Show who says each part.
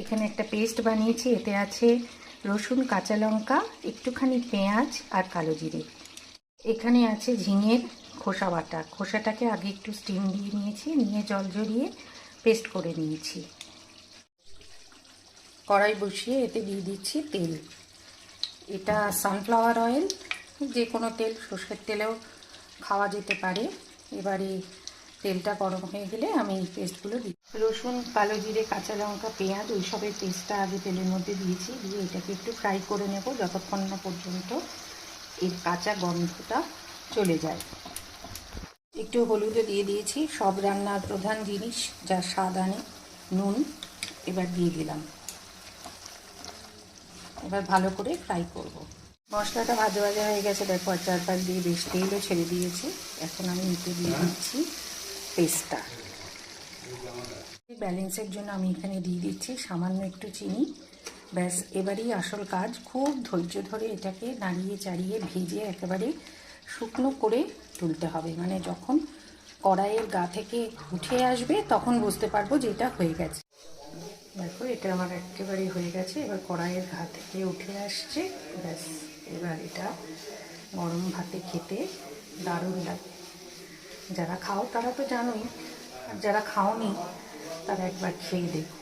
Speaker 1: এখানে একটা পেস্ট বানিয়েছি, এতে আছে রসুন, কাঁচা লঙ্কা, একটুখানি পেঁয়াজ আর কালো জিরে। এখানে আছে ঝিঙের খোসা বাটা, খোসাটাকে আগে একটু স্টিম দিয়ে নিয়েছি, নিয়ে জল ঝরিয়ে পেস্ট করে নিয়েছি। কড়াই বসিয়ে এতে দিয়ে দিচ্ছি তেল। এটা সানফ্লাওয়ার অয়েল, যে কোনো তেল, সর্ষের তেলেও খাওয়া যেতে পারে। এবারে তেলটা গরম হয়ে গেলে আমি এই পেস্টগুলো দিই। রসুন, কালো জিরে, কাঁচা লঙ্কা, পেঁয়াজ ওইসবের পেস্টটা আগে তেলের মধ্যে দিয়েছি, দিয়ে এটাকে একটু ফ্রাই করে নেব যতক্ষণ না পর্যন্ত এর কাঁচা গন্ধটা চলে যায়। একটু হলুদও দিয়ে দিয়েছি, সব রান্নার প্রধান জিনিস যা স্বাদ আনে, নুন। এবার দিয়ে দিলাম, এবার ভালো করে ফ্রাই করব। মশলাটা ভাজা ভাজা হয়ে গেছে, দেখো আর চারপাশ দিয়ে বেশ তেলও ছেড়ে দিয়েছে। এখন আমি এতে দিয়ে দিচ্ছি পেস্টটা। ব্যালেন্সের জন্য আমি এখানে দিয়ে দিচ্ছি সামান্য একটু চিনি। ব্যাস, এবারেই আসল কাজ। খুব ধৈর্য ধরে এটাকে নাড়িয়ে চাড়িয়ে ভেজে একেবারে শুকনো করে তুলতে হবে, মানে যখন কড়াইয়ের গা থেকে উঠে আসবে তখন বুঝতে পারবো যে এটা হয়ে গেছে। দেখো এটা আমার একেবারে হয়ে গেছে, এবার কড়াইয়ের গা থেকে উঠে আসছে। ব্যাস, এবার এটা গরম ভাতে খেতে দারুণ লাগে। যারা খাও তারা তো জানোই, আর যারা খাওনি তারা একবার খেয়ে দেখো।